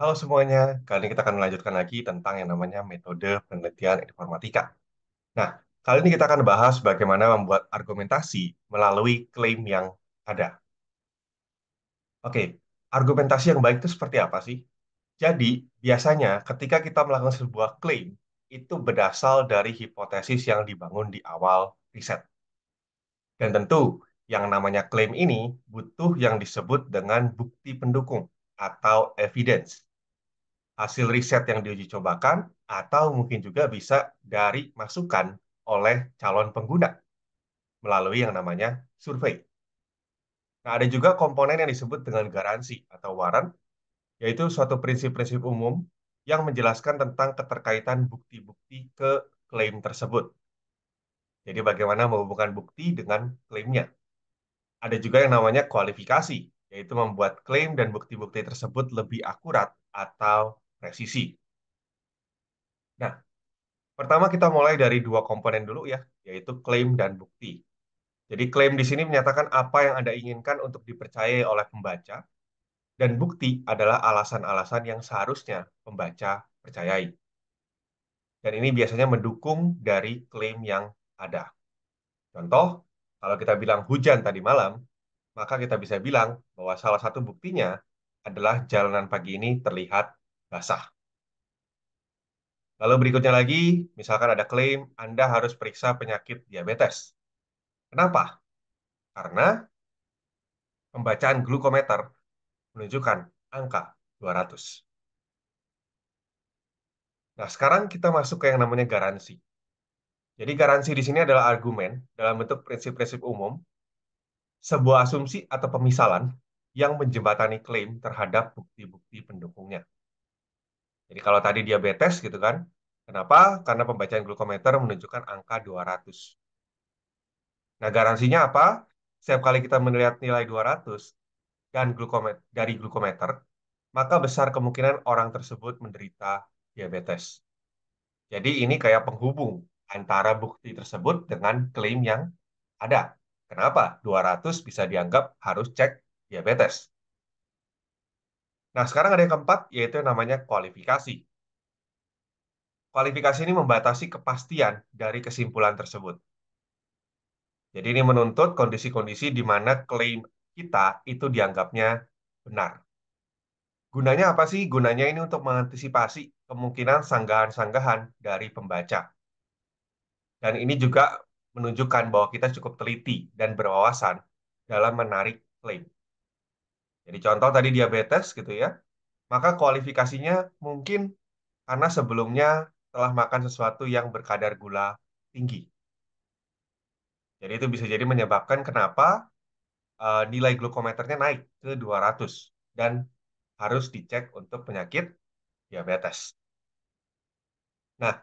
Halo semuanya, kali ini kita akan melanjutkan lagi tentang yang namanya metode penelitian informatika. Nah, kali ini kita akan bahas bagaimana membuat argumentasi melalui klaim yang ada. Oke, argumentasi yang baik itu seperti apa sih? Jadi, biasanya ketika kita melakukan sebuah klaim, itu berasal dari hipotesis yang dibangun di awal riset. Dan tentu, yang namanya klaim ini butuh yang disebut dengan bukti pendukung atau evidence. Hasil riset yang diuji cobakan, atau mungkin juga bisa dari masukan oleh calon pengguna melalui yang namanya survei. Nah, ada juga komponen yang disebut dengan garansi atau warrant, yaitu suatu prinsip-prinsip umum yang menjelaskan tentang keterkaitan bukti-bukti ke klaim tersebut. Jadi bagaimana menghubungkan bukti dengan klaimnya. Ada juga yang namanya kualifikasi, yaitu membuat klaim dan bukti-bukti tersebut lebih akurat atau presisi. Nah, pertama kita mulai dari dua komponen dulu ya, yaitu klaim dan bukti. Jadi klaim di sini menyatakan apa yang Anda inginkan untuk dipercayai oleh pembaca, dan bukti adalah alasan-alasan yang seharusnya pembaca percayai. Dan ini biasanya mendukung dari klaim yang ada. Contoh, kalau kita bilang hujan tadi malam, maka kita bisa bilang bahwa salah satu buktinya adalah jalanan pagi ini terlihat basah. Lalu berikutnya lagi, misalkan ada klaim Anda harus periksa penyakit diabetes. Kenapa? Karena pembacaan glukometer menunjukkan angka 200. Nah, sekarang kita masuk ke yang namanya garansi. Jadi garansi di sini adalah argumen dalam bentuk prinsip-prinsip umum, sebuah asumsi atau pemisalan yang menjembatani klaim terhadap bukti-bukti pendukungnya. Jadi kalau tadi diabetes gitu kan, kenapa? Karena pembacaan glukometer menunjukkan angka 200. Nah, garansinya apa? Setiap kali kita melihat nilai 200 dan dari glukometer, maka besar kemungkinan orang tersebut menderita diabetes. Jadi ini kayak penghubung antara bukti tersebut dengan klaim yang ada. Kenapa? 200 bisa dianggap harus cek diabetes. Nah, sekarang ada yang keempat, yaitu yang namanya kualifikasi. Kualifikasi ini membatasi kepastian dari kesimpulan tersebut. Jadi ini menuntut kondisi-kondisi di mana klaim kita itu dianggapnya benar. Gunanya apa sih? Gunanya ini untuk mengantisipasi kemungkinan sanggahan-sanggahan dari pembaca. Dan ini juga menunjukkan bahwa kita cukup teliti dan berwawasan dalam menarik klaim. Jadi contoh tadi diabetes gitu ya, maka kualifikasinya mungkin karena sebelumnya telah makan sesuatu yang berkadar gula tinggi. Jadi itu bisa jadi menyebabkan kenapa nilai glukometernya naik ke 200 dan harus dicek untuk penyakit diabetes. Nah,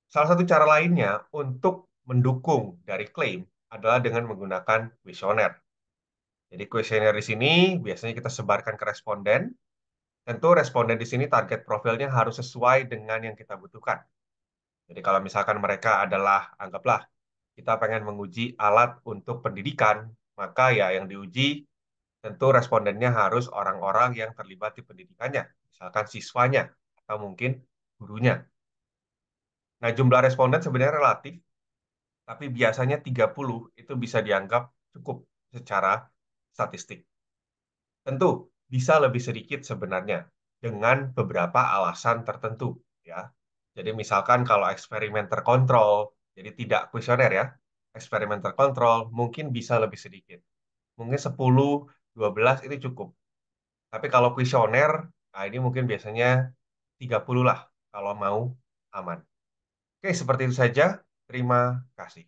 salah satu cara lainnya untuk mendukung dari klaim adalah dengan menggunakan kuesioner. Jadi kuesioner di sini biasanya kita sebarkan ke responden. Tentu responden di sini target profilnya harus sesuai dengan yang kita butuhkan. Jadi kalau misalkan mereka adalah, anggaplah, kita pengen menguji alat untuk pendidikan, maka ya yang diuji tentu respondennya harus orang-orang yang terlibat di pendidikannya, misalkan siswanya atau mungkin gurunya. Nah, jumlah responden sebenarnya relatif, tapi biasanya 30 itu bisa dianggap cukup secara statistik. Tentu bisa lebih sedikit sebenarnya dengan beberapa alasan tertentu ya. Jadi misalkan kalau eksperimen terkontrol, jadi tidak kuesioner ya, eksperimen terkontrol mungkin bisa lebih sedikit. Mungkin 10, 12 itu cukup. Tapi kalau kuesioner, nah ini mungkin biasanya 30 lah kalau mau aman. Oke, seperti itu saja. Terima kasih.